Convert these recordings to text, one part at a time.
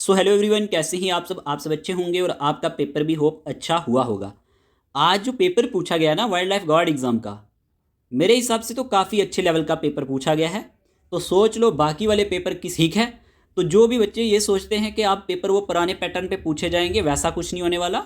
So hello everyone, कैसे हैं आप सब अच्छे होंगे और आपका पेपर भी होप अच्छा हुआ होगा। आज जो पेपर पूछा गया ना वाइल्ड लाइफ गार्ड एग्ज़ाम का, मेरे हिसाब से तो काफ़ी अच्छे लेवल का पेपर पूछा गया है। तो सोच लो बाकी वाले पेपर किस ठीक है। तो जो भी बच्चे ये सोचते हैं कि आप पेपर वो पुराने पैटर्न पे पूछे जाएंगे, वैसा कुछ नहीं होने वाला।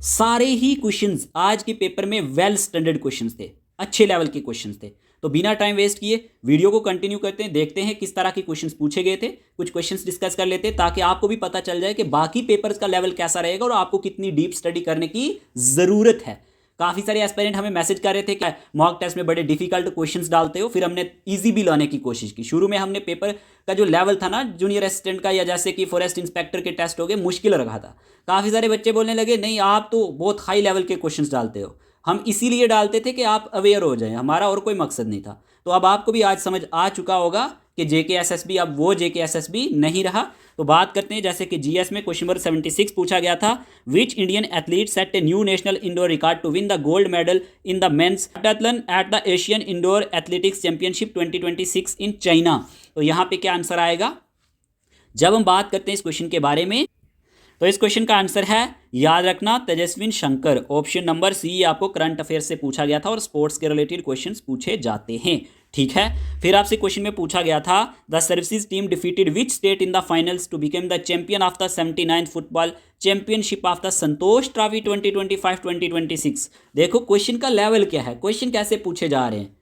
सारे ही क्वेश्चंस आज के पेपर में वेल स्टैंडर्ड क्वेश्चंस थे, अच्छे लेवल के क्वेश्चंस थे। तो बिना टाइम वेस्ट किए वीडियो को कंटिन्यू करते हैं, देखते हैं किस तरह के क्वेश्चंस पूछे गए थे। कुछ क्वेश्चंस डिस्कस कर लेते हैं ताकि आपको भी पता चल जाए कि बाकी पेपर्स का लेवल कैसा रहेगा और आपको कितनी डीप स्टडी करने की ज़रूरत है। काफ़ी सारे एस्पिरेंट हमें मैसेज कर रहे थे कि मॉक टेस्ट में बड़े डिफिकल्ट क्वेश्चंस डालते हो, फिर हमने इजी भी लाने की कोशिश की। शुरू में हमने पेपर का जो लेवल था ना जूनियर असिस्टेंट का या जैसे कि फॉरेस्ट इंस्पेक्टर के टेस्ट हो गए, मुश्किल रखा था। काफ़ी सारे बच्चे बोलने लगे नहीं आप तो बहुत हाई लेवल के क्वेश्चंस डालते हो। हम इसीलिए डालते थे कि आप अवेयर हो जाएं, हमारा और कोई मकसद नहीं था। तो अब आपको भी आज समझ आ चुका होगा कि JKSSB अब वो JKSSB नहीं रहा। तो बात करते हैं जैसे कि जीएस में क्वेश्चन नंबर 76 पूछा गया था। Which Indian athlete set a new national indoor record to win the gold medal in the men's heptathlon at the Asian indoor athletics championship 2026 in China. तो यहाँ पे क्या आंसर आएगा जब हम बात करते हैं इस क्वेश्चन के बारे में? तो इस क्वेश्चन का आंसर है, याद रखना, Tejaswin Shankar. Option number C आपको करंट अफेयर से पूछा गया था और स्पोर्ट्स के रिलेटेड क्वेश्चंस पूछे जाते हैं। ठीक है। फिर आपसे क्वेश्चन में पूछा गया था, the services team defeated which state in the finals to become the champion of the 79th football championship of the Santosh trophy 2025-2026। देखो क्वेश्चन का लेवल क्या है, क्वेश्चन कैसे पूछे जा रहे हैं।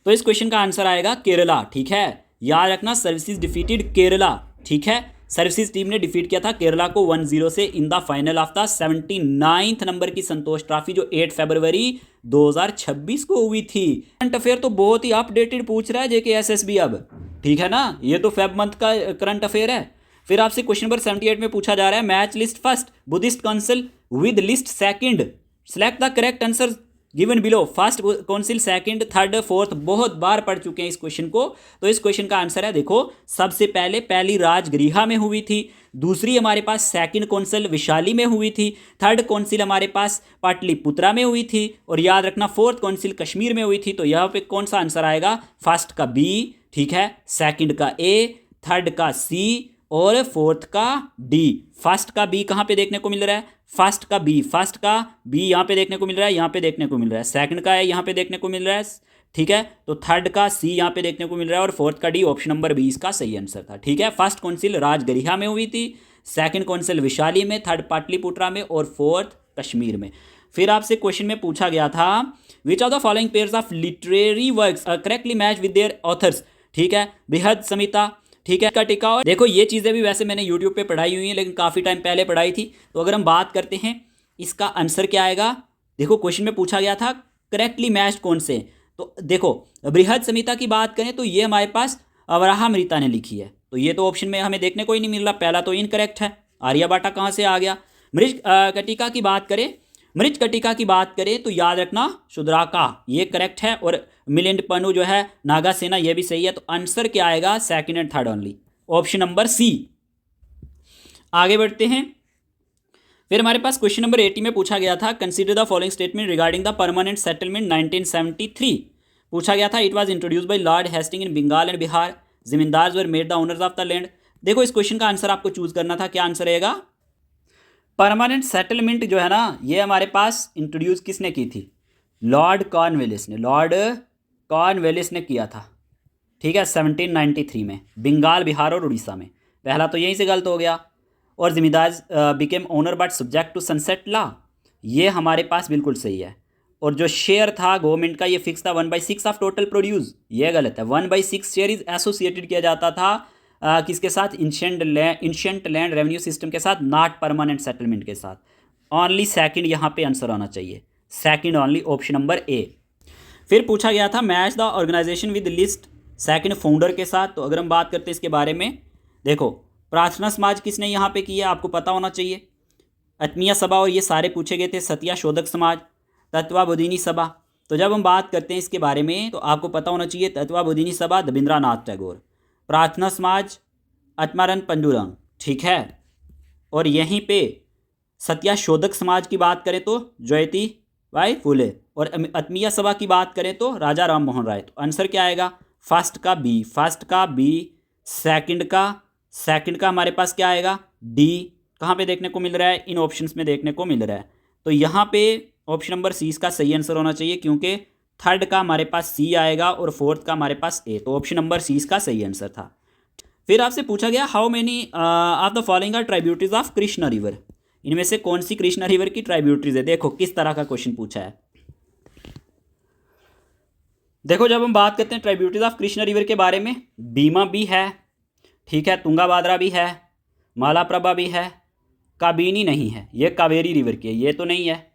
तो इस क्वेश्चन का आंसर आएगा केरला। ठीक है, याद रखना, सर्विसेज डिफीटेड केरला। ठीक है, सर्विसेज टीम ने डिफीट किया था केरला को 1-0 से in the final of the 79th number की संतोष ट्रॉफी जो 8 फरवरी 2026 को हुई थी। करंट अफेयर तो बहुत ही अपडेटेड पूछ रहा है JKSSB अब। ठीक है ना, ये तो फेब मंथ का करंट अफेयर है। फिर आपसे क्वेश्चन नंबर 78 में पूछा जा रहा है, match list first Buddhist council with list second, select the correct answer given below. First council, second, third, fourth, बहुत बार पढ़ चुके हैं इस क्वेश्चन को। तो इस क्वेश्चन का आंसर है, देखो, सबसे पहले पहली राजगृहा में हुई थी, दूसरी हमारे पास सेकंड काउंसिल विशाली में हुई थी, थर्ड काउंसिल हमारे पास पाटलिपुत्रा में हुई थी, और याद रखना फोर्थ काउंसिल कश्मीर में हुई थी। तो यहाँ पे कौन सा आंसर आएगा? फर्स्ट का बी, ठीक है, सेकंड का ए, थर्ड का सी और फोर्थ का डी। फर्स्ट का बी कहाँ पे देखने को मिल रहा है? फर्स्ट का बी यहाँ पे देखने को मिल रहा है, यहाँ पे देखने को मिल रहा है। सेकंड का है यहाँ पे देखने को मिल रहा है, ठीक है। तो थर्ड का सी यहाँ पे देखने को मिल रहा है और फोर्थ का डी। ऑप्शन नंबर 20 का सही आंसर था। ठीक है, फर्स्ट काउंसिल राजगृहा में हुई थी, सेकंड काउंसिल विशाली में, थर्ड पाटलिपुत्रा में और फोर्थ कश्मीर में। फिर आपसे क्वेश्चन में पूछा गया था, which of the following pairs of literary works correctly match with there authors. ठीक है, बृहद संहिता, ठीक है, का टिकाऊ। देखो ये चीज़ें भी वैसे मैंने यूट्यूब पे पढ़ाई हुई हैं, लेकिन काफ़ी टाइम पहले पढ़ाई थी। तो अगर हम बात करते हैं इसका आंसर क्या आएगा, देखो क्वेश्चन में पूछा गया था करेक्टली मैच कौन से। तो देखो बृहद संहिता की बात करें तो ये हमारे पास अवराहमृता ने लिखी है, तो ये तो ऑप्शन में हमें देखने को ही नहीं मिल रहा, पहला तो इनकरेक्ट है। आर्यभट्ट कहाँ से आ गया? कटिका की बात करें, मृज कटिका की बात करें तो याद रखना शुद्राका, ये करेक्ट है, और मिलिंद पनु जो है नागासेना, ये भी सही है। तो आंसर क्या आएगा? Second and third only, option number C. आगे बढ़ते हैं। फिर हमारे पास क्वेश्चन नंबर 80 में पूछा गया था, consider the following statement regarding the permanent settlement 1973। पूछा गया था, it was introduced by lord Hastings in Bengal and Bihar, zamindars were made the owners of the land. देखो इस क्वेश्चन का आंसर आपको चूज करना था, क्या आंसर रहेगा? परमानेंट सेटलमेंट जो है ना, ये हमारे पास इंट्रोड्यूस किसने की थी? लॉर्ड कॉर्नवेलिस ने, लॉर्ड कॉर्नवेलिस ने किया था। ठीक है, 1793 में, बंगाल, बिहार और उड़ीसा में। पहला तो यहीं से गलत हो गया। और जिम्मेदार became owner but subject to sunset law, ये हमारे पास बिल्कुल सही है। और जो शेयर था गवर्नमेंट का, ये फिक्स था 1/6 ऑफ टोटल प्रोड्यूस, ये गलत है। 1/6 शेयर इज एसोसिएटेड किया जाता था किसके साथ? इंशेंट लैंड रेवेन्यू सिस्टम के साथ, नॉट परमानेंट सेटलमेंट के साथ। ओनली सेकंड यहाँ पे आंसर आना चाहिए, second only, option number A. फिर पूछा गया था, match the organisation with list second founder के साथ। तो अगर हम बात करते हैं इसके बारे में, देखो प्रार्थना समाज किसने यहाँ पे किया, आपको पता होना चाहिए। आत्मीय सभा, और ये सारे पूछे गए थे, सत्या शोधक समाज, तत्वाबोधिनी सभा। तो जब हम बात करते हैं इसके बारे में तो आपको पता होना चाहिए, तत्वाबोधिनी सभा रविंद्रनाथ टैगोर, प्रार्थना समाज आत्मानंद पंडुरंग, ठीक है। और यहीं पे सत्या शोधक समाज की बात करें तो ज्योति बाई फुले, और आत्मीय सभा की बात करें तो राजा राम मोहन राय। तो आंसर क्या आएगा? फर्स्ट का बी, सेकंड का हमारे पास क्या आएगा? डी कहाँ पे देखने को मिल रहा है, इन ऑप्शंस में देखने को मिल रहा है। तो यहाँ पे ऑप्शन नंबर सी इसका सही आंसर होना चाहिए, क्योंकि थर्ड का हमारे पास सी आएगा और फोर्थ का हमारे पास ए, तो ऑप्शन नंबर सी इसका सही आंसर था। फिर आपसे पूछा गया how many of the following are tributaries of Krishna river, इनमें से कौन सी कृष्णा रिवर की ट्राइब्यूटरीज है। देखो किस तरह का क्वेश्चन पूछा है। देखो जब हम बात करते हैं ट्राइब्यूटरीज ऑफ कृष्णा रिवर के बारे में, भीमा भी है, ठीक है, तुंगाभाद्रा भी है, मालाप्रभा भी है, काबिनी नहीं है, ये कावेरी रिवर की है, ये तो नहीं है,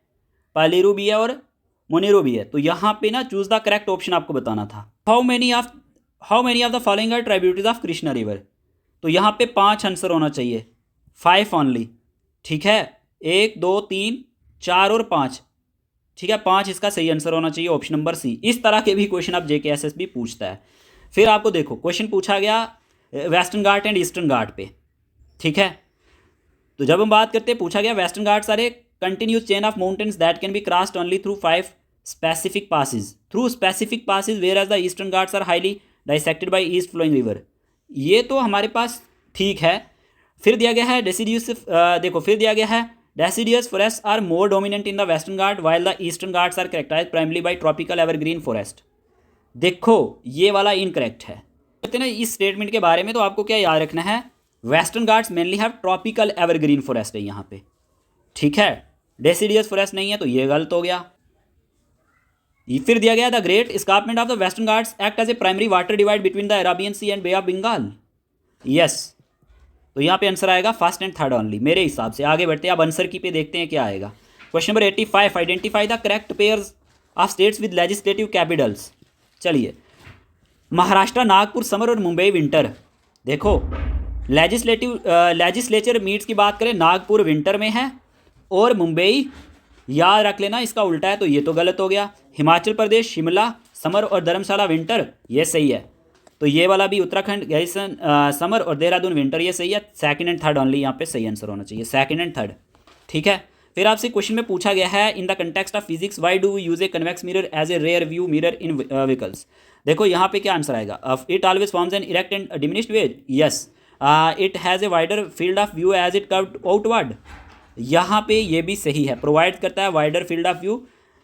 पालीरू भी है और मोनेरो भी है। तो यहाँ पे ना चूज द करेक्ट ऑप्शन आपको बताना था। How many of the following are tributaries of Krishna river, तो यहाँ पे 5 आंसर होना चाहिए, 5 ओनली, ठीक है, 1 2 3 4 और 5, ठीक है, 5 इसका सही आंसर होना चाहिए, ऑप्शन नंबर सी। इस तरह के भी क्वेश्चन आप JKSS भी पूछता है। फिर आपको देखो क्वेश्चन पूछा गया वेस्टर्न घाट एंड ईस्टर्न घाट पे, ठीक है। तो जब हम बात करते हैं, पूछा गया Western Ghats are a continuous chain of mountains that can be crossed only through 5 specific passes whereas the Eastern Ghats are highly dissected by east flowing river. ये तो हमारे पास ठीक है। फिर दिया गया है deciduous forest are more dominant in the Western Ghat while the Eastern Ghats are characterised primary by tropical evergreen forest. देखो ये वाला इनकरेक्ट है। कहते हैं ना इस स्टेटमेंट के बारे में, तो आपको क्या याद रखना है, western Ghats mainly have tropical evergreen forest है यहाँ पे, ठीक है, डेसिडियस फॉरेस्ट नहीं है, तो ये गलत हो गया। फिर दिया गया the great escarpment of the Western Ghats act as a primary water divide between the Arabian Sea and Bay of Bengal. Yes, तो यहाँ पे आंसर आएगा फर्स्ट एंड थर्ड ओनली मेरे हिसाब से। आगे बढ़ते हैं, अब आंसर की पे देखते हैं क्या आएगा। Question number 85, identify the correct pairs of states with legislative Capitals. चलिए, महाराष्ट्र नागपुर समर और मुंबई विंटर। देखो लेजिस्लेचर मीट्स की बात करें, नागपुर विंटर में है और मुंबई याद रख लेना इसका उल्टा है, तो ये तो गलत हो गया। हिमाचल प्रदेश शिमला समर और धर्मशाला विंटर, ये सही है। तो ये वाला भी उत्तराखंड गैरिसन समर और देहरादून विंटर, ये सही है। सेकंड एंड थर्ड ओनली यहाँ पे सही आंसर होना चाहिए, सेकंड एंड थर्ड, ठीक है। फिर आपसे क्वेश्चन में पूछा गया है in the context of physics why do we use a convex mirror as a rear view mirror in vehicles. देखो यहाँ पे क्या आंसर आएगा, it always forms an erect and diminished image. Yes, it has a wider field of view as it curved outward. यहाँ पे ये भी सही है, प्रोवाइड करता है wider field of view.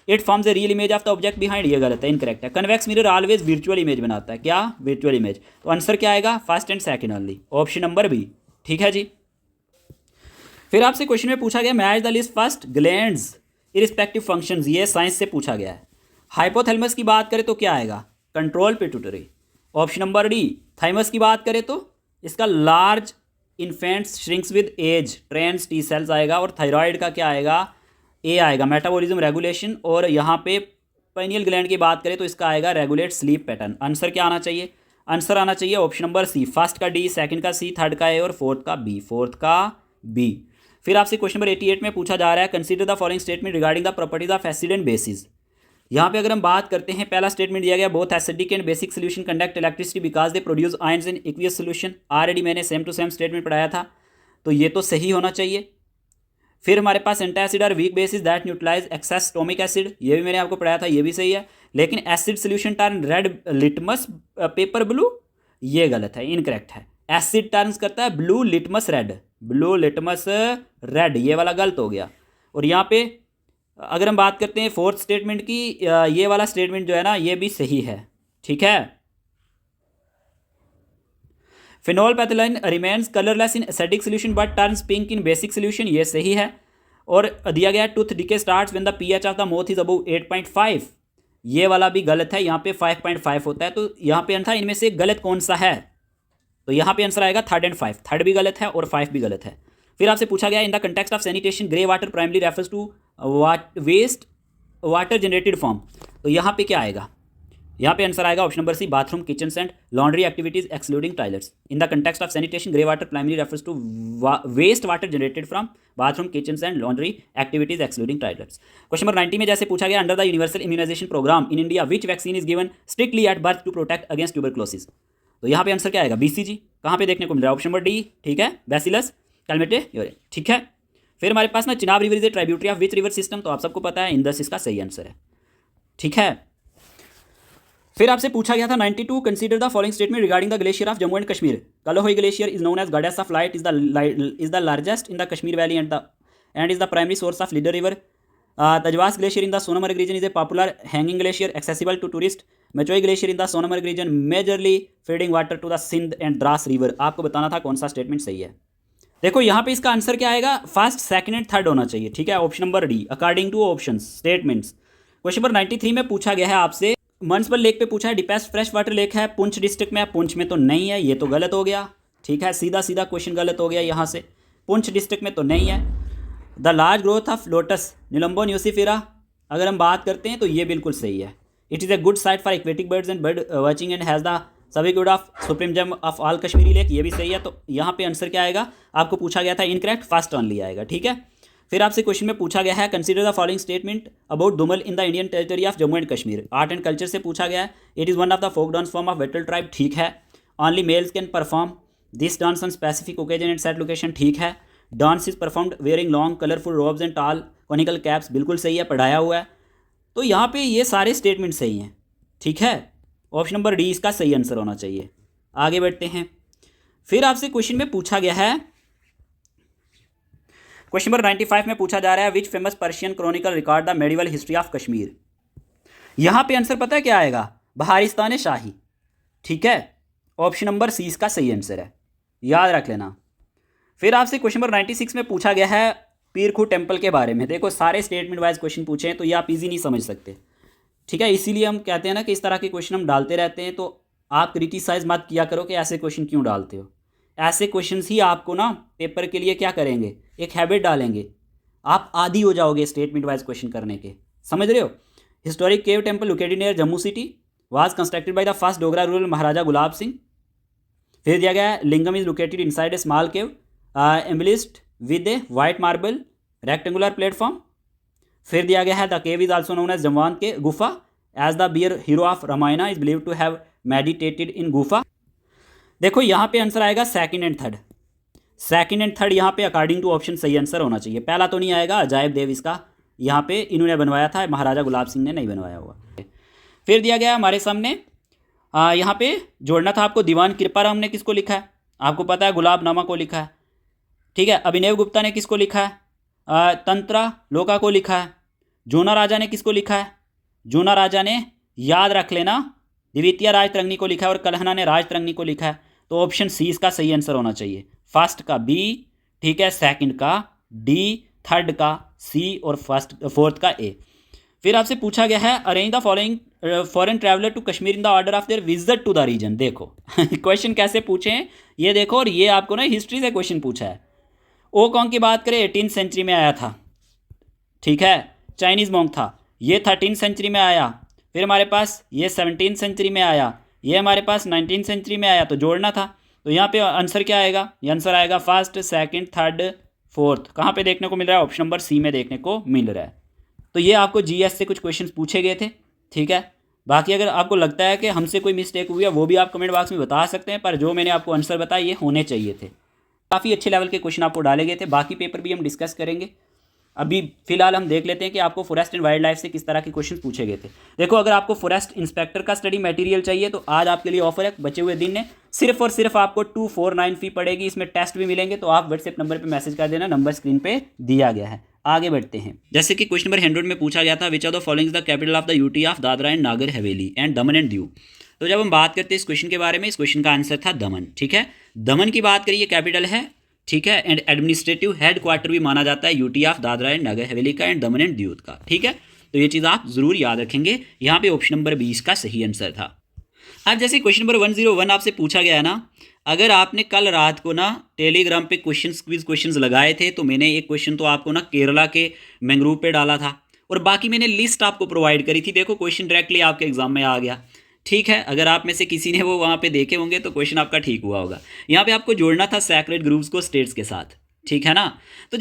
It forms a real image of the object behind, ये गलत है, इनकरेक्ट है। Convex mirror always virtual image बनाता है, क्या वर्चुअल इमेज। तो आंसर क्या आएगा, first and second only, option number B, ठीक है जी। फिर आपसे क्वेश्चन में पूछा गया match the list first glands irrespective functions, ये साइंस से पूछा गया है। हाइपोथैलेमस की बात करें तो क्या आएगा, control pituitary, option number D. Thymus की बात करें तो इसका large infants shrinks with age, trains T cells आएगा। और थायराइड का क्या आएगा, ए आएगा, मेटाबॉलिज्म रेगुलेशन। और यहाँ पे पाइनियल ग्लैंड की बात करें तो इसका आएगा रेगुलेट स्लीप पैटर्न। आंसर क्या आना चाहिए, आंसर आना चाहिए ऑप्शन नंबर सी, फर्स्ट का डी, सेकंड का सी, थर्ड का ए और फोर्थ का बी। फिर आपसे क्वेश्चन नंबर 88 में पूछा जा रहा है consider the following statement regarding the properties of acid and bases. यहाँ पे अगर हम बात करते हैं, पहला स्टेटमेंट दिया गया both acidic and basic solution conduct electricity because they produce ions in aqueous solution. Already मैंने सेम टू सेम स्टेटमेंट पढ़ाया था, तो ये तो सही होना चाहिए। फिर हमारे पास एंटासिड और weak bases that neutralise excess stomach acid, ये भी मैंने आपको पढ़ाया था, ये भी सही है। लेकिन acid solution turn red litmus paper blue, ये गलत है, इनकरेक्ट है। एसिड टर्न्स करता है ब्लू लिटमस रेड, ये वाला गलत हो गया। और यहाँ पे अगर हम बात करते हैं फोर्थ स्टेटमेंट की, ये वाला स्टेटमेंट जो है ना, ये भी सही है, ठीक है। Phenolphthalein remains colourless in acidic solution but turns pink in basic solution, ये सही है। और दिया गया tooth decay starts when the pH of the mouth is above 8.5, ये वाला भी गलत है, यहाँ पे 5.5 होता है। तो यहाँ पे आंसर इनमें से गलत कौन सा है, तो यहाँ पे आंसर आएगा थर्ड एंड 5, थर्ड भी गलत है और 5 भी गलत है। फिर आपसे पूछा गया in the context of sanitation grey water primary refers to waste water generated from, तो यहाँ पे क्या आएगा, यहाँ पे आंसर आएगा option number C, bathroom kitchen and laundry activities excluding toilets. In the context of sanitation grey water primary refers to waste water generated from bathroom kitchen and laundry activities excluding toilets. Question number 90 में जैसे पूछा गया under the universal immunisation programme in India which vaccine is given strictly at birth to protect against tuberculosis, तो यहाँ पे answer क्या आएगा, BCG। कहाँ पे देखने को मिल रहा है, ऑप्शन नंबर डी, ठीक है, बैसिलस कैलमेटे, ठीक है। फिर हमारे पास ना Chenab river is a tributary of which river system, तो आप सबको पता है इंदस इसका सही आंसर है, ठीक है। फिर आपसे पूछा गया था 92, consider the following statement regarding the glacier of Jammu and Kashmir. Kolahoi glacier is known as goddess of light, is the largest in the Kashmir valley and is the primary source of Lidder river. Thajiwas glacier in the Sonamarg region is a popular hanging glacier accessible to tourist. Machoi glacier in the Sonamarg region majorly feeding water to the Sindh and Drass river. आपको बताना था कौन सा statement सही है। देखो यहाँ पे इसका आंसर क्या आएगा, फर्स्ट सेकंड एंड थर्ड होना चाहिए, ठीक है, option number D, according two options statements. Question number 93 में पूछा गया है आपसे, म्युनिसिपल लेक पे पूछा है, डीपेस्ट फ्रेश वाटर लेक है पुंछ डिस्ट्रिक्ट में, पुंछ में तो नहीं है, ये तो गलत हो गया, ठीक है, सीधा सीधा क्वेश्चन गलत हो गया यहाँ से, पुंछ डिस्ट्रिक्ट में तो नहीं है। The large growth of lotus Nelumbo nucifera अगर हम बात करते हैं तो ये बिल्कुल सही है। It is a good site for aquatic birds and bird watching and has the sobriquet of supreme gem of all Kashmiri lake, ये भी सही है। तो यहाँ पे आंसर क्या आएगा, आपको पूछा गया था इनकरेक्ट, फर्स्ट ऑनली आएगा, ठीक है। फिर आपसे क्वेश्चन में पूछा गया है, consider the following statement about Dumhal in the Indian territory of Jammu and Kashmir. Art and culture से पूछा गया है, it is one of the folk dance form of Wattal tribe, ठीक है। Only males can perform this dance on specific occasion and set location, ठीक है। Dance is performed wearing long colourful robes and tall conical caps, बिल्कुल सही है, पढ़ाया हुआ है। तो यहाँ पे ये सारे स्टेटमेंट सही हैं, ठीक है, ऑप्शन नंबर डी इसका सही आंसर होना चाहिए। आगे बढ़ते हैं। फिर आपसे क्वेश्चन में पूछा गया है, क्वेश्चन नंबर 95 में पूछा जा रहा है, which famous Persian Chronicle record the medieval history of Kashmir. यहाँ पे आंसर पता है क्या आएगा, बहारिस्तान शाही, ठीक है, ऑप्शन नंबर सी इसका सही आंसर है, याद रख लेना। फिर आपसे क्वेश्चन नंबर 96 में पूछा गया है पीरखू टेम्पल के बारे में। देखो सारे स्टेटमेंट वाइज क्वेश्चन पूछे हैं तो ये आप इजी नहीं समझ सकते, ठीक है, इसीलिए हम कहते हैं ना कि इस तरह के क्वेश्चन हम डालते रहते हैं। तो आप क्रिटिसाइज मत किया करो कि ऐसे क्वेश्चन क्यों डालते हो, ऐसे क्वेश्चंस ही आपको ना पेपर के लिए क्या करेंगे, एक हैबिट डालेंगे, आप आदी हो जाओगे स्टेटमेंट वाइज क्वेश्चन करने के, समझ रहे हो। Historic cave temple located near Jammu city was constructed by the first Dogra ruler Maharaja Gulab Singh. फिर दिया गया है, lingam is located inside a small cave embellished with a white marble rectangular platform. फिर दिया गया है, the cave is also known as Jamwant के gufa as the bear hero of Ramayana is believe to have meditated in gufa. देखो यहाँ पे आंसर आएगा second and third, second and third यहाँ पे अकॉर्डिंग टू ऑप्शन सही आंसर होना चाहिए। पहला तो नहीं आएगा, अजायब देव इसका यहाँ पे इन्होंने बनवाया था, महाराजा गुलाब सिंह ने नहीं बनवाया हुआ। फिर दिया गया हमारे सामने, यहाँ पे जोड़ना था आपको, दीवान कृपाराम ने किसको लिखा है, आपको पता है गुलाबनामा को लिखा है, ठीक है। अभिनव गुप्ता ने किसको लिखा है, तंत्रा लोका को लिखा है। जूना राजा ने किसको लिखा है, जूना राजा ने याद रख लेना द्वितीय राजतरंगिणी को लिखा है और कल्हना ने राजतरंगिणी को लिखा है। तो ऑप्शन सी इसका सही आंसर होना चाहिए, फर्स्ट का बी, ठीक है, सेकंड का डी, थर्ड का सी और फोर्थ का ए। फिर आपसे पूछा गया है, arrange the following foreign traveller to Kashmir in the order of their visit to the region. देखो क्वेश्चन कैसे पूछे हैं ये देखो, और ये आपको ना हिस्ट्री से क्वेश्चन पूछा है। ओकोंग की बात करें 18th सेंचुरी में आया था, ठीक है, चाइनीज़ मॉन्क था, ये 13th सेंचुरी में आया। फिर हमारे पास ये 17th सेंचुरी में आया, ये हमारे पास 19th सेंचुरी में आया, तो जोड़ना था। तो यहाँ पे आंसर क्या आएगा, ये आंसर आएगा फर्स्ट, सेकंड, थर्ड, फोर्थ। कहाँ पे देखने को मिल रहा है, ऑप्शन नंबर सी में देखने को मिल रहा है। तो ये आपको जीएस से कुछ क्वेश्चंस पूछे गए थे, ठीक है। बाकी अगर आपको लगता है कि हमसे कोई मिस्टेक हुई है वो भी आप कमेंट बॉक्स में बता सकते हैं, पर जो मैंने आपको आंसर बताया ये होने चाहिए थे। काफ़ी अच्छे लेवल के क्वेश्चन आपको डाले गए थे, बाकी पेपर भी हम डिस्कस करेंगे। अभी फिलहाल हम देख लेते हैं कि आपको फॉरेस्ट एंड वाइल्ड लाइफ से किस तरह के क्वेश्चन पूछे गए थे। देखो अगर आपको फॉरेस्ट इंस्पेक्टर का स्टडी मटेरियल चाहिए तो आज आपके लिए ऑफर है, बचे हुए दिन ने सिर्फ और सिर्फ आपको 249 फी पड़ेगी, इसमें टेस्ट भी मिलेंगे। तो आप व्हाट्सएप नंबर पे मैसेज कर देना, नंबर स्क्रीन पे दिया गया है। आगे बढ़ते हैं। जैसे कि क्वेश्चन नंबर 100 में पूछा गया था, which are the following the capital of the UT of Dadra and Nagar Haveli and Daman and Diu. तो जब हम बात करते हैं इस क्वेश्चन के बारे में, इस क्वेश्चन का आंसर था दमन, ठीक है। दमन की बात करिए कैपिटल है, ठीक है, एंड एडमिनिस्ट्रेटिव हेड क्वार्टर भी माना जाता है UT of Dadra and Nagar Haveli का एंड दमन एंड दीव का, ठीक है। तो ये चीज़ आप जरूर याद रखेंगे। यहाँ पे ऑप्शन नंबर 20 का सही आंसर था। अब जैसे क्वेश्चन नंबर 101 आपसे पूछा गया है ना, अगर आपने कल रात को ना टेलीग्राम पे क्वेश्चंस लगाए थे तो मैंने एक क्वेश्चन तो आपको ना केरला के मैंग्रोव पे डाला था और बाकी मैंने लिस्ट आपको प्रोवाइड करी थी। देखो क्वेश्चन डायरेक्टली आपके एग्जाम में आ गया, ठीक है। अगर आप में से किसी ने वो वहाँ पे देखे होंगे तो क्वेश्चन आपका ठीक हुआ होगा। यहाँ पे आपको जोड़ना था सैक्रेड ग्रुप्स को स्टेट्स के साथ, ठीक है ना। तो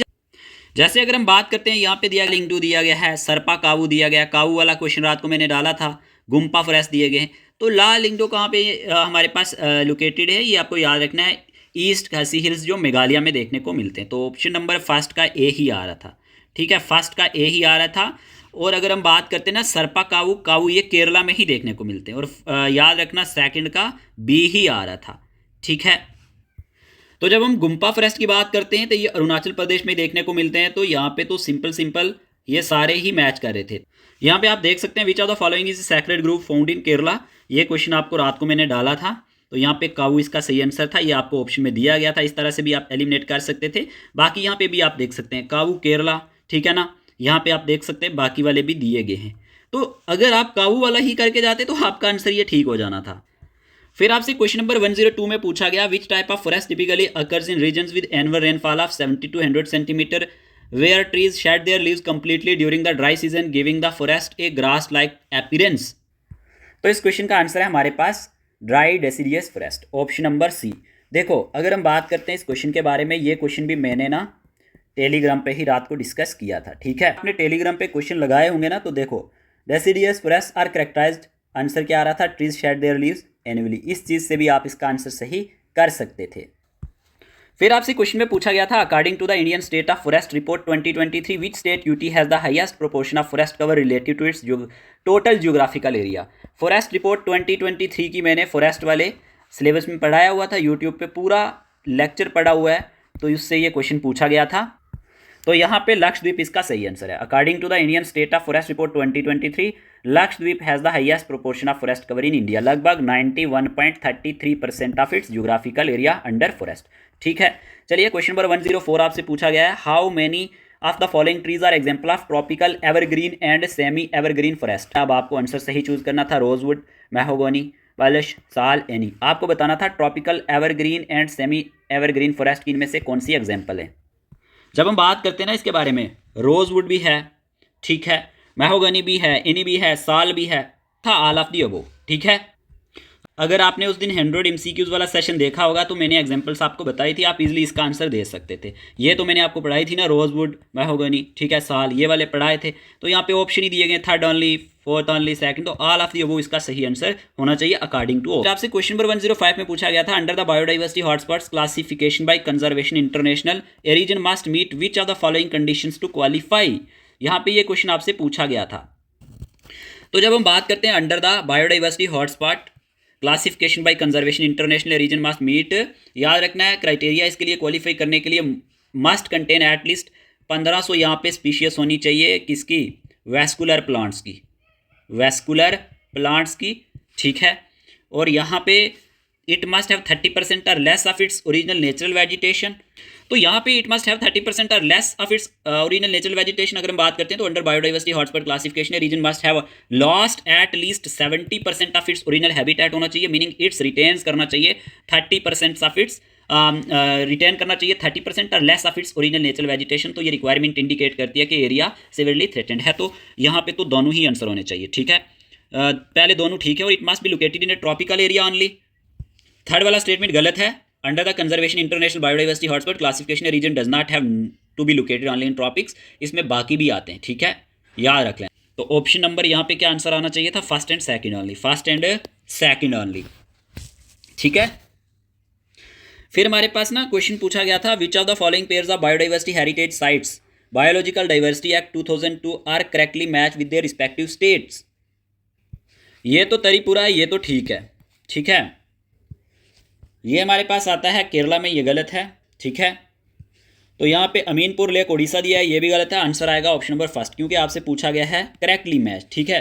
जैसे अगर हम बात करते हैं, यहाँ पे दिया लिंगडू दिया गया है, सरपा कावू दिया गया, कावू वाला क्वेश्चन रात को मैंने डाला था, गुम्पा फॉरेस्ट दिए गए। तो ला लिंगडो कहाँ पे हमारे पास लोकेटेड है, ये आपको याद रखना है, ईस्ट खासी हिल्स जो मेघालय में देखने को मिलते हैं। तो ऑप्शन नंबर फर्स्ट का ए ही आ रहा था, ठीक है, फर्स्ट का ए ही आ रहा था। और अगर हम बात करते हैं ना सरपा काऊ, काऊ ये केरला में ही देखने को मिलते हैं। और याद रखना सेकंड का बी ही आ रहा था, ठीक है। तो जब हम गुम्पा फॉरेस्ट की बात करते हैं तो ये अरुणाचल प्रदेश में देखने को मिलते हैं। तो यहाँ पे तो सिंपल ये सारे ही मैच कर रहे थे। यहाँ पे आप देख सकते हैं विच of the following is sacred group found in Kerala. ये क्वेश्चन आपको रात को मैंने डाला था, तो यहाँ पे काऊ इसका सही आंसर था। ये आपको ऑप्शन में दिया गया था, इस तरह से भी आप एलिमिनेट कर सकते थे। बाकी यहाँ पे भी आप देख सकते हैं काऊ केरला, ठीक है ना। यहाँ पे आप देख सकते हैं बाकी वाले भी दिए गए हैं। तो अगर आप काऊ वाला ही करके जाते तो आपका आंसर ये ठीक हो जाना था। फिर आपसे क्वेश्चन नंबर 102 में पूछा गया which type of forest typically occurs in regions with annual rainfall of 70 to 100 centimetre where trees shed their leaves completely during the dry season giving the forest a grass like appearance. तो इस question का answer है हमारे पास dry deciduous forest, option number C. देखो अगर हम बात करते हैं इस क्वेश्चन के बारे में, ये क्वेश्चन भी मैंने ना टेलीग्राम पे ही रात को डिस्कस किया था, ठीक है। आपने टेलीग्राम पे क्वेश्चन लगाए होंगे ना, तो देखो deciduous forest are characterised, answer क्या आ रहा था, trees shed their leaves annually. इस चीज़ से भी आप इसका आंसर सही कर सकते थे। फिर आपसे क्वेश्चन में पूछा गया था according to the Indian state of forest report 2023 which state UT has the highest proportion of forest cover relative to its total geographical area. Forest report 2023 की मैंने फॉरेस्ट वाले सिलेबस में पढ़ाया हुआ था, यूट्यूब पे पूरा लेक्चर पढ़ा हुआ है, तो इससे ये क्वेश्चन पूछा गया था। तो यहाँ पे लक्षद्वीप इसका सही आंसर है। According to the Indian state of forest report 2023 Lakshadweep has the highest proportion of forest cover in India, लगभग 91.33% of its geographical area under forest, ठीक है। चलिए क्वेश्चन नंबर 104 आपसे पूछा गया है how many of the following trees are example of tropical evergreen and semi evergreen forest. अब आपको आंसर सही चूज करना था, रोजवुड, मैहोगनी, बलश, साल, एनी। आपको बताना था tropical evergreen and semi evergreen forest की इनमें से कौन सी एग्जाम्पल है। जब हम बात करते हैं ना इसके बारे में, रोजवुड भी है, ठीक है, मैहोगनी भी है, एनी भी है, साल भी है, था ऑल ऑफ दी अबव, ठीक है। अगर आपने उस दिन 100 MCQs वाला सेशन देखा होगा तो मैंने एग्जांपल्स आपको बताई थी, आप इजीली इसका आंसर दे सकते थे। ये तो मैंने आपको पढ़ाई थी ना, रोजवुड, मैहोगनी, ठीक है, साल, ये वाले पढ़ाए थे। तो यहाँ पे ऑप्शन ही दिए गए, third only, fourth only, second, तो ऑल ऑफ दी अबव इसका सही आंसर होना चाहिए अकॉर्डिंग टू। आपसे क्वेश्चन नंबर 105 में पूछा गया था under the biodiversity hotspots classification by Conservation International a region must meet which of the following conditions to qualify. यहाँ पे ये क्वेश्चन आपसे पूछा गया था। तो जब हम बात करते हैं under the biodiversity hotspot classification by Conservation International region must meet, याद रखना है क्राइटेरिया इसके लिए क्वालिफाई करने के लिए मस्ट कंटेन एटलीस्ट 1500 यहाँ पे स्पीशीज होनी चाहिए, किसकी, वैस्कुलर प्लांट्स की, वैस्कुलर प्लांट्स की, ठीक है। और यहाँ पे it must have 30% or less of its original natural vegetation. तो यहाँ पे it must have 30% or less of its original natural vegetation अगर हम बात करते हैं तो under biodiversity hotspot classification region must have lost at least 70% of its original habitat होना चाहिए, मीनिंग इट्स रिटेन्स करना चाहिए 30% ऑफ इट्स रिटेन करना चाहिए 30% or less of its original natural vegetation. तो ये रिक्वायरमेंट इंडिकेट करती है कि एरिया सिवियरली थ्रेटेंड है। तो यहाँ पे तो दोनों ही आंसर होने चाहिए, ठीक है। पहले दोनों ठीक है, और it must be located in a tropical area only. Third वाला स्टेटमेंट गलत है। Under the conservation international biodiversity hotspot classification region does not have to be located only in tropics, इसमें बाकी भी आते हैं, ठीक है, याद रख लें। तो ऑप्शन नंबर यहाँ पे क्या आंसर आना चाहिए था, first and second only, first and second only, ठीक है। फिर हमारे पास ना क्वेश्चन पूछा गया था which of the following pairs of biodiversity heritage sites biological diversity act 2002 are correctly match with their respective states. ये तो त्रिपुरा है, ये तो ठीक है, ठीक है। ये हमारे पास आता है केरला में, ये गलत है, ठीक है। तो यहाँ पे अमीनपुर लेक उड़ीसा दिया है, ये भी गलत है। आंसर आएगा ऑप्शन नंबर फर्स्ट, क्योंकि आपसे पूछा गया है करेक्टली मैच, ठीक है।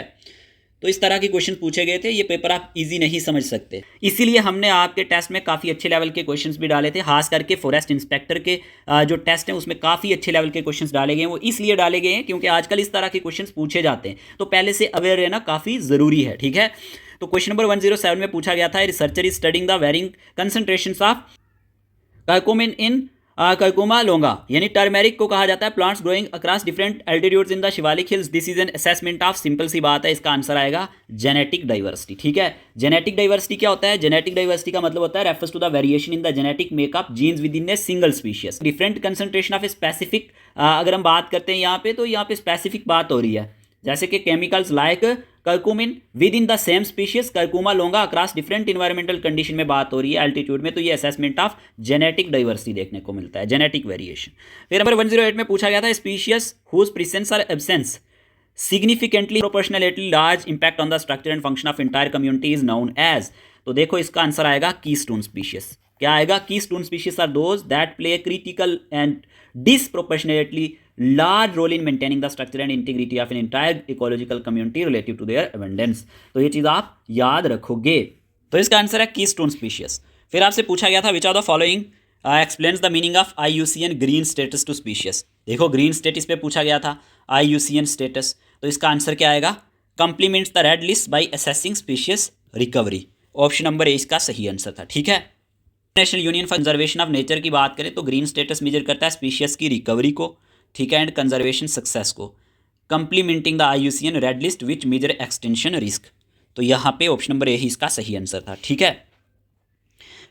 तो इस तरह के क्वेश्चन पूछे गए थे, ये पेपर आप इजी नहीं समझ सकते, इसीलिए हमने आपके टेस्ट में काफ़ी अच्छे लेवल के क्वेश्चंस भी डाले थे। खास करके फॉरेस्ट इंस्पेक्टर के जो टेस्ट हैं उसमें काफ़ी अच्छे लेवल के क्वेश्चंस डाले गए हैं। वो इसलिए डाले गए हैं क्योंकि आजकल इस तरह के क्वेश्चंस पूछे जाते हैं, तो पहले से अवेयर रहना काफ़ी ज़रूरी है, ठीक है। तो क्वेश्चन नंबर 107 में पूछा गया था researcher is studying the varying concentrations of curcumin in Curcuma longa, यानी टर्मेरिक को कहा जाता है plants growing across different altitudes in the Shivalik hills. This is an assessment of, simple सी बात है, इसका आंसर आएगा जेनेटिक डाइवर्सिटी, ठीक है। जेनेटिक डाइवर्सिटी क्या होता है, जेनेटिक डाइवर्सिटी का मतलब होता है refers to the variation in the genetic makeup genes within a single species. Different concentration of a specific, अगर हम बात करते हैं यहाँ पे, तो यहाँ पे स्पेसिफिक बात हो रही है, जैसे कि chemicals like curcumin with in the same species curcuma लोंगा across different environmental condition में बात हो रही है एल्टीट्यूड में। तो ये असेसमेंट ऑफ जेनेटिक डाइवर्सिटी देखने को मिलता है, जेनेटिक वेरिएशन। फिर नंबर 108 में पूछा गया था species whose presence or absence significantly proportionally large impact on the structure and function of entire community is known as. तो देखो इसका आंसर आएगा कीस्टोन स्पीशीज। क्या आएगा? Keystone species are those that play a critical and disproportionately large role in maintaining the structure and integrity of an entire ecological community relative to their abundance. तो ये चीज़ आप याद रखोगे। तो इसका आंसर है कीस्टोन स्पीशीज। फिर आपसे पूछा गया था which are the following explains the meaning of IUCN green status to species. देखो ग्रीन स्टेटस पे पूछा गया था IUCN स्टेटस, तो इसका आंसर क्या आएगा? Complements the red list by assessing species recovery. Option number A इसका सही आंसर था। ठीक है, national union for conservation of nature की बात करें तो ग्रीन स्टेटस मेजर करता है स्पीशीज की रिकवरी को, ठीक है, एंड कंजर्वेशन सक्सेस को, complementing the IUCN red list which measure extinction risk. तो यहाँ पे ऑप्शन नंबर ए ही इसका सही आंसर था। ठीक है,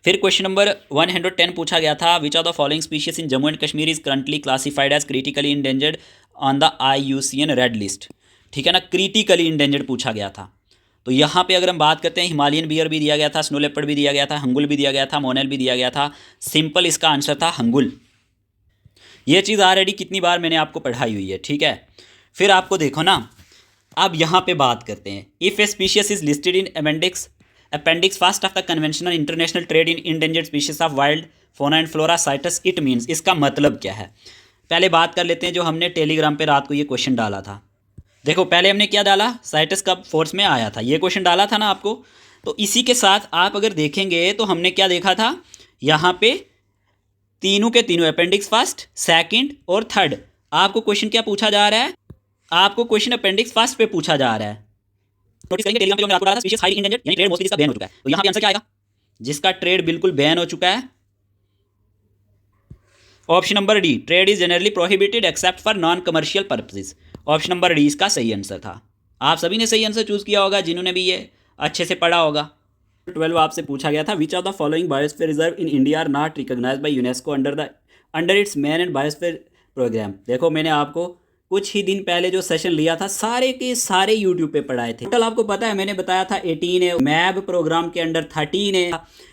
फिर क्वेश्चन नंबर 110 पूछा गया था which are the following species in Jammu and Kashmir is currently classified as critically endangered on the IUCN red list. ठीक है ना, क्रिटिकली इंडेंजर्ड पूछा गया था। तो यहाँ पे अगर हम बात करते हैं हिमालयन बियर भी दिया गया था, स्नो लेपर्ड भी दिया गया था, हंगुल भी दिया गया था, मोनेल भी दिया गया था। सिंपल इसका आंसर था हंगुल। ये चीज़ ऑलरेडी कितनी बार मैंने आपको पढ़ाई हुई है। ठीक है, फिर आपको देखो ना, अब यहाँ पे बात करते हैं if a species is listed in appendix first of the convention on international trade in endangered species of wild fauna and flora CITES, it means, इसका मतलब क्या है? पहले बात कर लेते हैं जो हमने टेलीग्राम पे रात को ये क्वेश्चन डाला था। देखो पहले हमने क्या डाला, साइटस कब फोर्स में आया था, ये क्वेश्चन डाला था ना आपको। तो इसी के साथ आप अगर देखेंगे तो हमने क्या देखा था, यहाँ पे तीनों के तीनों अपेंडिक्स फर्स्ट, सेकंड और थर्ड, आपको क्वेश्चन क्या पूछा जा रहा है? आपको क्वेश्चन अपेंडिक्स फर्स्ट पे पूछा जा रहा है। नोटिस करेंगे टेलीग्राम पे जो मैंने आपको डाला था स्पीशीज हाईली इंडेंजर्ड, यानी ट्रेड मोस्टली जिसका बैन हो चुका है। तो यहाँ पे आंसर क्या आएगा? जिसका ट्रेड बिल्कुल बैन हो चुका है, option number D, trade is generally prohibited except for non commercial purposes. Option number D इसका सही आंसर था। आप सभी ने सही आंसर चूज किया होगा जिन्होंने भी ये अच्छे से पढ़ा होगा। 12 आपसे पूछा गया था which of the following biosphere reserve in India are not recognised by UNESCO under its man and biosphere programme. देखो मैंने आपको कुछ ही दिन पहले जो सेशन लिया था सारे के सारे यूट्यूब पे पढ़ाए थे। टोटल आपको पता है मैंने बताया था 18 है, मैब प्रोग्राम के अंडर 13 है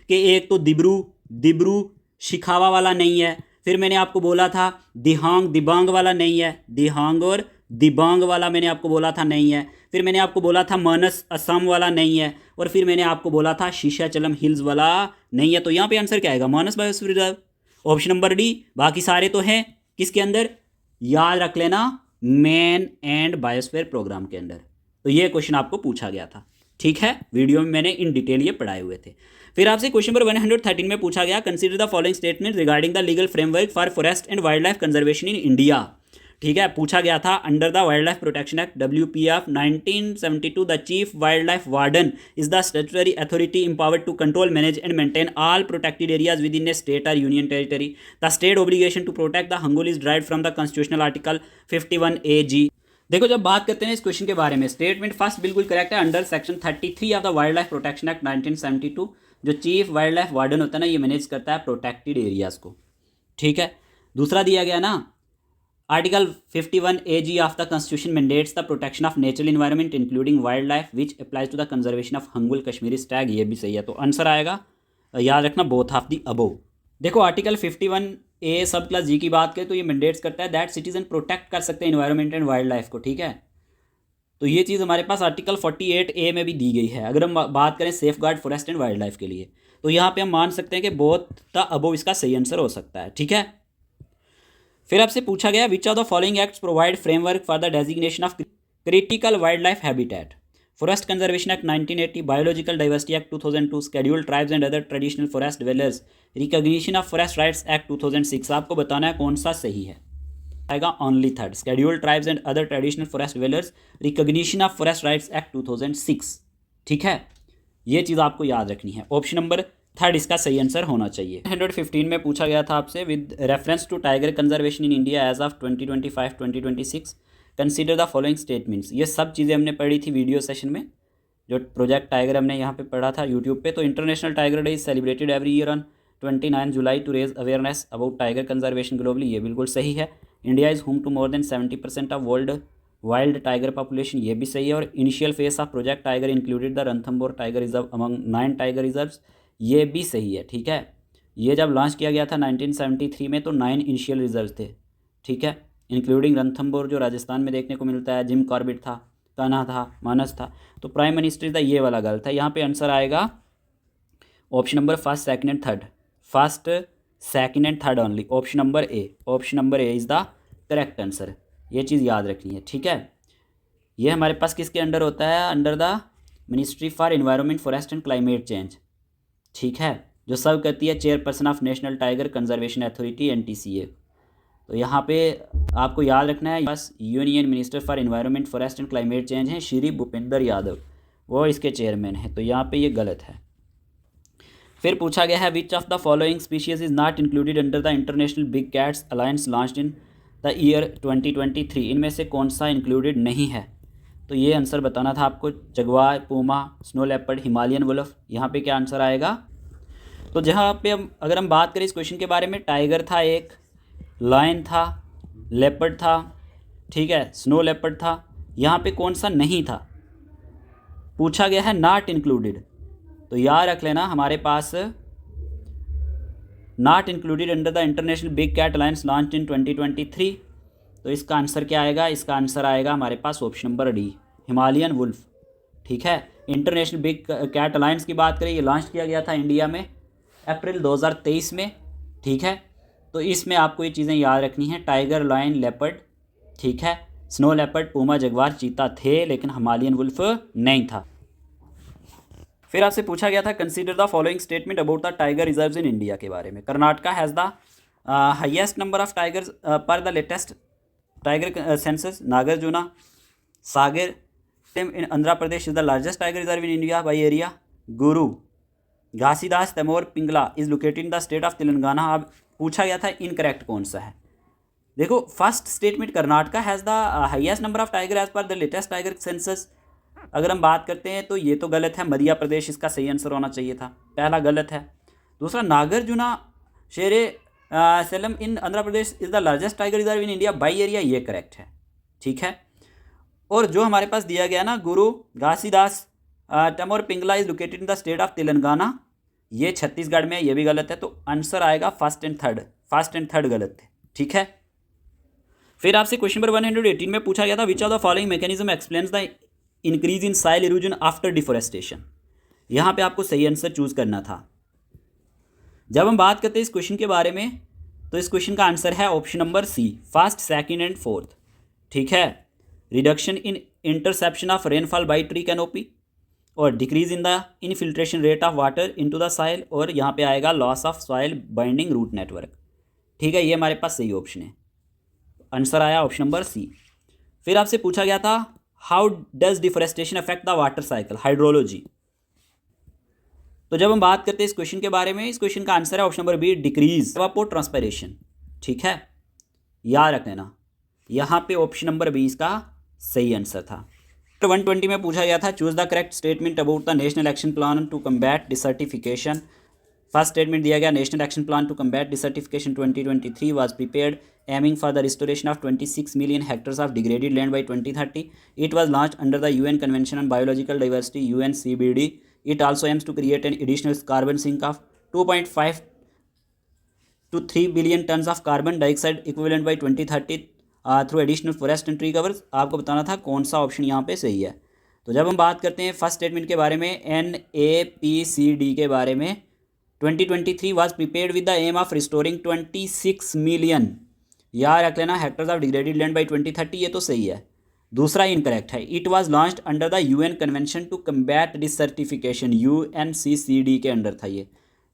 कि एक तो दिब्रू शिखावा वाला नहीं है। फिर मैंने आपको बोला था दिबांग वाला नहीं है, दिहांग और दिबांग वाला मैंने आपको बोला था नहीं है। फिर मैंने आपको बोला था मानस असम वाला नहीं है, और फिर मैंने आपको बोला था शीशाचलम हिल्स वाला नहीं है। तो यहाँ पे आंसर क्या आएगा? Manas biosphere reserve, option number D. बाकी सारे तो हैं किसके अंदर? याद रख लेना, मैन एंड बायोस्फीयर प्रोग्राम के अंदर। तो ये क्वेश्चन आपको पूछा गया था। ठीक है, वीडियो में मैंने इन डिटेल ये पढ़ाए हुए थे। फिर आपसे क्वेश्चन नंबर 113 में पूछा गया consider the following statement regarding the legal framework for forest and wild life conservation in India. ठीक है, पूछा गया था under the wild life protection act WP of 1972 the chief wild life warden is the statutory authority empowered to control, manage and maintain all protected areas within a state or union territory. The state obligation to protect the hangul is derived from the constitutional article 51 AG. देखो जब बात करते हैं इस question के बारे में, statement first बिल्कुल करेक्ट है। Under section 33 of the wild life protection act 1972 जो चीफ वाइल्ड लाइफ वार्डन होता है ना, ये मैनेज करता है प्रोटेक्टेड एरियाज को। ठीक है, दूसरा दिया गया ना article 51 AG of the constitution mandates the protection of natural environment including wild life which applies to the conservation of hangul Kashmiri stag. ये भी सही है, तो आंसर आएगा, याद रखना, बोथ ऑफ द अबोव। देखो आर्टिकल 51A सब क्लास जी की बात करें तो ये मैंडेट्स करता है दैट सिटीजन प्रोटेक्ट कर सकते हैं एनवायरनमेंट एंड वाइल्ड लाइफ को। ठीक है, तो ये चीज़ हमारे पास आर्टिकल 48A में भी दी गई है। अगर हम बात करें safe guard forest and wild life के लिए, तो यहाँ पे हम मान सकते हैं कि बोथ द अबोव इसका सही आंसर हो सकता है। ठीक है, फिर आपसे पूछा गया विच of the following acts provide framework for the designation of critical wild life habitat. Forest conservation act 1980, biological diversity act 2002, scheduled tribes and other traditional forest dwellers, recognition of forest rights act 2006। आपको बताना है कौन सा सही है। आएगा only third, scheduled tribes and other traditional forest dwellers, recognition of forest rights act 2006। ठीक है, ये चीज़ आपको याद रखनी है। ऑप्शन नंबर थर्ड इसका सही आंसर होना चाहिए। 115 में पूछा गया था आपसे with reference to tiger conservation in India as of 2025-2026 consider the following statements. ये सब चीज़ें हमने पढ़ी थी वीडियो सेशन में, जो प्रोजेक्ट टाइगर हमने यहाँ पे पढ़ा था यूट्यूब पे। तो international tiger day is celebrated every year on 29 July to raise awareness about tiger conservation globally. ये बिल्कुल सही है। India is home to more than 70% of world wild tiger population. ये भी सही है। और initial phase of project tiger included the Ranthambore tiger reserve among 9 tiger reserves. ये भी सही है। ठीक है, ये जब लॉन्च किया गया था 1973 में तो 9 इनिशियल रिजर्व थे। ठीक है, इंक्लूडिंग रणथंभौर जो राजस्थान में देखने को मिलता है, जिम कॉर्बेट था, कान्हा था, मानस था। तो प्राइम मिनिस्टर था, ये वाला गलत है। यहाँ पे आंसर आएगा option number first, second and third. First, second and third only. Option number A, option number A is the correct answer. ये चीज़ याद रखनी है, ठीक है। ये हमारे पास किसके अंडर होता है? Under the ministry for environment, forest and climate change, ठीक है, जो सर्व करती है chairperson of national tiger conservation authority NTCA। तो यहाँ पे आपको याद रखना है, बस union minister for environment, forest and climate change हैं श्री भूपेंद्र यादव, वो इसके चेयरमैन हैं। तो यहाँ पे ये गलत है। फिर पूछा गया है विच of the following species is not included under the international big cats alliance launched in the year 2023। इनमें से कौन सा इंक्लूडेड नहीं है? तो ये आंसर बताना था आपको, jaguar, puma, snow leopard, Himalayan wolf. यहाँ पे क्या आंसर आएगा? तो जहाँ पे अगर हम बात करें इस क्वेश्चन के बारे में, टाइगर था एक, लायन था, लेपर्ड था, ठीक है, स्नो लेपर्ड था। यहाँ पे कौन सा नहीं था? पूछा गया है नॉट इंक्लूडेड। तो याद रख लेना, हमारे पास not included under the international big cat alliance launched in 2023। तो इसका आंसर क्या आएगा? इसका आंसर आएगा हमारे पास option number D, Himalayan wolf, ठीक है। इंटरनेशनल बिग कैट अलायंस की बात करें, ये लॉन्च किया गया था इंडिया में अप्रैल 2023 में, ठीक है। तो इसमें आपको ये चीज़ें याद रखनी है, टाइगर, लायन, लेपर्ड, ठीक है, स्नो लेपर्ड, पूमा, जगुआर, चीता थे, लेकिन हिमालयन वुल्फ नहीं था। फिर आपसे पूछा गया था consider the following statement about the tiger reserves in India के बारे में। Karnataka has the highest number of tigers per the latest tiger census. Nagarjuna Sagar in Andhra Pradesh is the largest tiger reserve in India by area. Guru Ghasidas Tamor Pingla is located in the state of Telangana. अब पूछा गया था incorrect कौन सा है। देखो, first statement Karnataka has the highest number of tiger as per the latest tiger census, अगर हम बात करते हैं तो ये तो गलत है। मध्य प्रदेश इसका सही आंसर होना चाहिए था, पहला गलत है। दूसरा, Nagarjuna Srisailam in Andhra Pradesh is the largest tiger reserve in India by area, ये करेक्ट है, ठीक है। और जो हमारे पास दिया गया ना, Guru Ghasidas Tamor Pingla is located in the state of Telangana, ये छत्तीसगढ़ में, ये भी गलत है। तो आंसर आएगा first and third, first and third गलत है, ठीक है। फिर आपसे क्वेश्चन नंबर 118 में पूछा गया था which of the following mechanism explains the increase in soil erosion after deforestation. यहाँ पे आपको सही आंसर चूज करना था। जब हम बात करते हैं इस क्वेश्चन के बारे में, तो इस क्वेश्चन का आंसर है option number C, first, second and fourth, ठीक है। Reduction in interception of rainfall by tree canopy, और decrease in the infiltration rate of water into the soil, और यहाँ पे आएगा loss of soil binding root network, ठीक है। ये हमारे पास सही ऑप्शन है, आंसर आया ऑप्शन नंबर सी। फिर आपसे पूछा गया था how does deforestation affect the water cycle, hydrology. तो जब हम बात करते हैं इस क्वेश्चन के बारे में, इस क्वेश्चन का आंसर है option number B, decrease evapotranspiration, ठीक है, याद रख लेना। यहाँ पे ऑप्शन नंबर बी इसका सही आंसर था। 120 में पूछा गया था choose the correct statement about the national action plan to combat desertification. First statement दिया गया, national action plan to combat desertification 2023 was prepared aiming for the restoration of 26 million hectares of degraded land by 2030. It was launched under the UN Convention on Biological Diversity UNCBD. It also aims to create an additional carbon sink of 2.5 to 3 billion tons of carbon dioxide equivalent by 2030 through additional forest and tree covers. आपको बताना था कौन सा option यहाँ पे सही है। तो जब हम बात करते हैं फर्स्ट स्टेटमेंट के बारे में, NAPCD के बारे में, 2023 was prepared with the aim of restoring 26 million, याद रख लेना, hectares of degraded land by 2030, ये तो सही है। दूसरा इनकरेक्ट है, it was launched under the UN convention to combat desertification, UNCCD के अंडर था ये,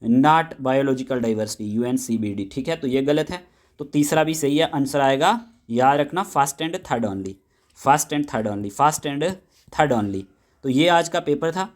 नॉट बायोलॉजिकल डाइवर्सिटी, UNCBD, ठीक है। तो ये गलत है। तो तीसरा भी सही है, आंसर आएगा, याद रखना, first and third only, first and third only, first and third only. तो ये आज का पेपर था।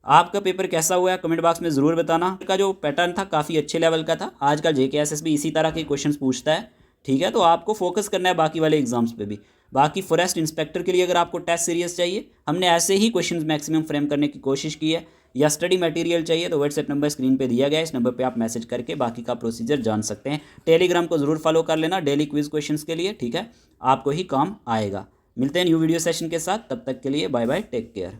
आपका पेपर कैसा हुआ है कमेंट बॉक्स में ज़रूर बताना। का जो पैटर्न था काफ़ी अच्छे लेवल का था। आजकल JKSS भी इसी तरह के क्वेश्चन पूछता है, ठीक है। तो आपको फोकस करना है बाकी वाले एग्जाम्स पे भी। बाकी फॉरेस्ट इंस्पेक्टर के लिए अगर आपको टेस्ट सीरीज चाहिए, हमने ऐसे ही क्वेश्चंस मैक्सिमम फ्रेम करने की कोशिश की है, या स्टडी मटेरियल चाहिए तो व्हाट्सएप नंबर स्क्रीन पे दिया गया है, इस नंबर पे आप मैसेज करके बाकी का प्रोसीजर जान सकते हैं। टेलीग्राम को ज़रूर फॉलो कर लेना डेली क्विज क्वेश्चंस के लिए, ठीक है, आपको ही काम आएगा। मिलते हैं न्यू वीडियो सेशन के साथ, तब तक के लिए बाय बाय, टेक केयर।